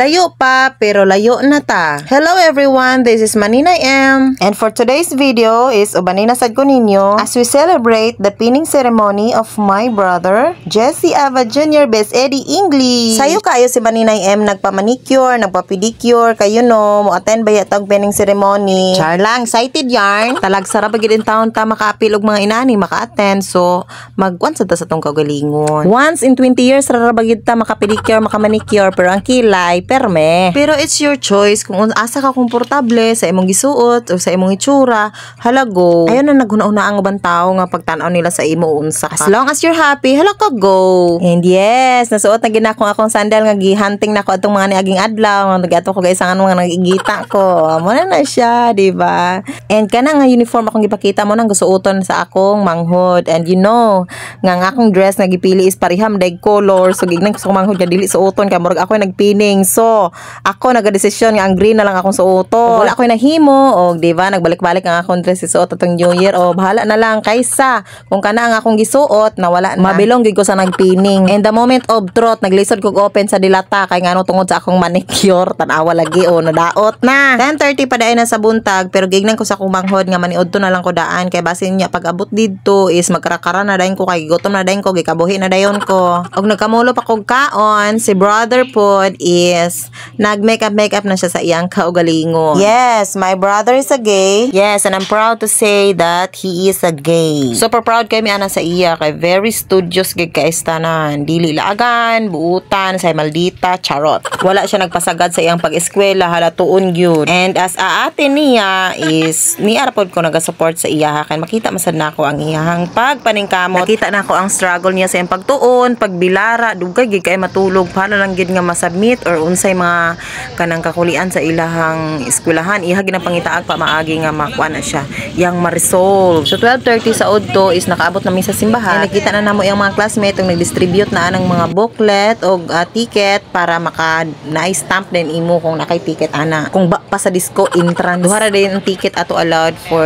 Layo pa, pero layo na ta. Hello everyone, this is Maninay M. And for today's video is ubanina sad ko ninyo as we celebrate the pinning ceremony of my brother, Jesse Ava Jr. Best Eddie English. Sayo kayo si Maninay M, nagpa-manicure, nagpa-pedicure, kayo no, mo-attend ba yatag pinning ceremony. Char lang, excited yarn. Talag sarap agad in taon ta makaapil og mga inani, maka-attend. So, magkwan sa ta sa tong kagalingon. Once in 20 years, rarabagid ta maka-pedicure, maka-manicure, pero ang kilay, perme. Pero it's your choice kung asa ka komportable sa imong gisuot o sa imong itsura, halago. Ayun na naghuna-una ang ubang tao nga pagtanaw nila sa imo unsa ka. As long as you're happy, hala ka go. And yes, nasuot na ginako akong sandal nga gihunting nako atong mga niaging adlaw, nga nagato ko guys ang mga nagigita ko. Amo na siya, di ba? And kana nga uniform akong gipakita mo nang gusuoton sa akong manghod. And you know, nga akong dress nga gipili is pariham dag color. So gignang sa manghod nga dili suoton kay murag ako nagpining. So, ako nagadesisyon nga ang green na lang akong suoto. Wala ako'y nahimo o di ba nagbalik-balik ang akong dress isuot atong New Year o bahala na lang kaysa kung kana ang akong gisuot na wala na. Mabilong gid ko sa nagpining. And the moment of truth, naglisod kog open sa dilata kay ngano tungod sa akong manicure, tan-awa lagi o nadaot na. 10:30 pa dayon na sa buntag pero gignan ko sa akong manghod nga maniudto na lang ko daan kay basin niya pag abot didto is magkarakara na dayon ko kay gutom na dayon ko gikabuhi na dayon ko. Og nagkamulo pa kog kaon si brother pod is nag-makeup na siya sa iyang kaugalingon. Yes, my brother is a gay. Yes, and I'm proud to say that he is a gay. Super proud kay mi ana sa iya kay very studious gid ka istanan. Dili laagan, buutan, say maldita, charot. Wala siya nagpasagad sa iyang pag-eskwela, halatuon gyud. And as a ate niya is ni arapod ko naga-support sa iya kay makita masad nako ang iyang pagpaningkamot. Nakita nako ang struggle niya sa iyang pagtuon, pagbilara, dugay gid kay matulog paano lang gid nga masubmit or unsay mga kanang kakulian sa ilahang eskwelahan iha ginang pangitaag pa maagi nga makuha na siya yang ma-resolve. So 12:30 sa udto is nakaabot na mi sa simbahan. Nakita na namo yung mga classmate ug nag-distribute na anang mga booklet og ticket para maka na-stamp din imo kung nakay ticket ana. Kung ba pa sa disco entrance duha ra din ang ticket ato allowed for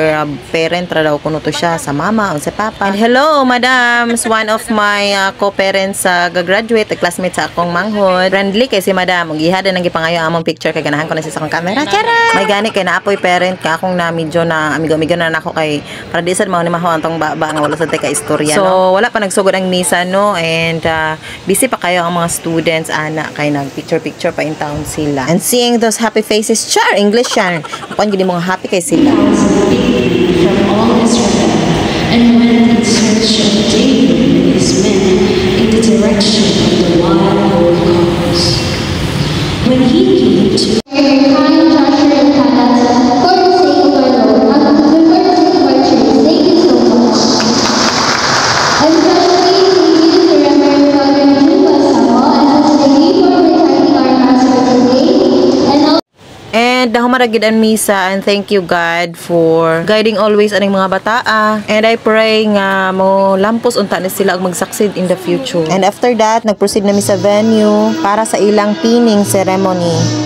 parent ra daw kuno to siya sa mama o sa papa. And hello madam, one of my co-parents sa graduate classmate sa akong manghod. Friendly kay si madam ug ihada nang gipangayo among picture kay ganahan ko na sa akong camera. Tara. May gani kay naapoy parent ka akong na medyo na amigo-amigo na nako kay para di sad mao ni mahaw antong baba nga wala sad ka istorya no. So wala pa nagsugod ang misa no and busy pa kayo ang mga students ana kay nag picture pa in town sila. And seeing those happy faces, char English yan. Kuan gid mo happy kay sila. From all Israel, and went in search of David and his men in the direction of the wild goat cars. When he came to Joshua and Caleb, for the sake of our Lord, for the sake of our church, thank you so much. Especially we need to remember Father Juba Samuel as a thank you for protecting our pastor today, and also And humaragid ang misa and thank you God for guiding always aning mga bataa. And I pray nga mo lampos unta ni sila og mag-succeed in the future. And after that, nag-proceed na mi sa venue para sa ilang pinning ceremony.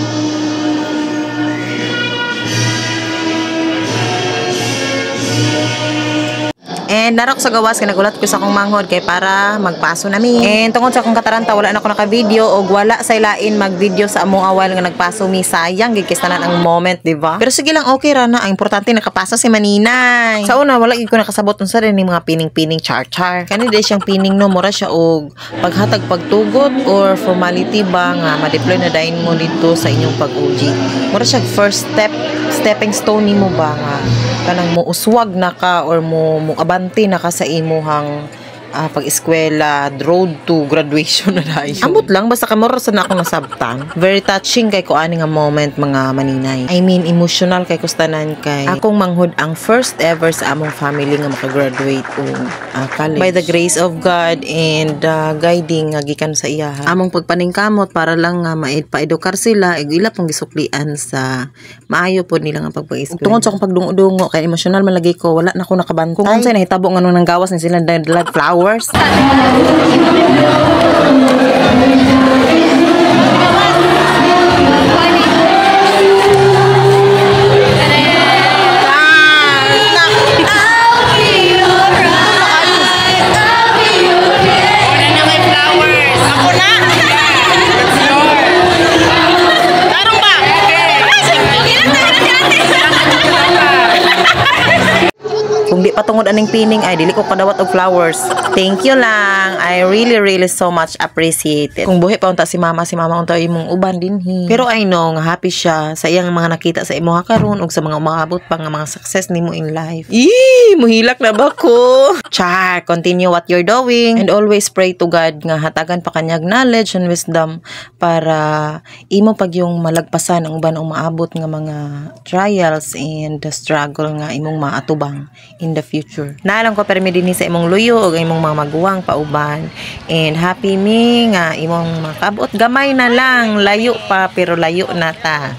And narok sa gawas kay nagulat ko sa akong manghod kay para magpaso nami. And tungod sa akong kataranta wala na ako naka-video og wala sa ilain mag-video sa among awal nga nagpaso mi, sayang gid kistanan ang moment, di ba? Pero sige lang, okay ra na. Ang importante nakapaso si Maninay. Sa una wala gid ko nakasabot unsa rin ni mga pining-pining char-char. Kani di siyang pining no mura siya og paghatag pagtugot or formality ba nga ma-deploy na dayon mo dito sa inyong pag-uji. Mura siya first stepping stone nimo ba nga kanang mo uswag na ka or mo abante na ka sa imuhang pag-eskwela, road to graduation na dayon. Ambot lang, basta kamoro sa na akong nasabtan. Very touching kay ko ani nga moment mga Maninay. I mean, emotional kay kustanan kay akong manghod ang first ever sa among family nga makagraduate o college. By the grace of God and guiding nga gikan sa iya. Among pagpaningkamot para lang nga pa-edukar sila, ila pong gisuklian sa maayo po nila nga pagpag-eskwela. Tungod sa akong pagdungo-dungo kay emotional man lagi ko, wala na ko nakaban. Kung unsay nahitabo nga nung nanggawas ni sila dalag flowers. Kung di patungod aning pining ay dili ko kadawat og flowers. Thank you lang. I really so much appreciate it. Kung buhi pa unta si mama unta imong uban dinhi. Pero I know nga happy siya sa iyang mga nakita sa imo karon ug sa mga umabot pa nga mga success nimo in life. Muhilak na ba ko? Char, continue what you're doing and always pray to God nga hatagan pa kanyag knowledge and wisdom para imo pag yung malagpasan ang uban umaabot nga mga trials and the struggle nga imong maatubang in the future. Naalang ko permi dinhi sa imong luyo ug imong mga maguwang pauban and happy me nga imong makabot gamay na lang layo pa pero layo na ta.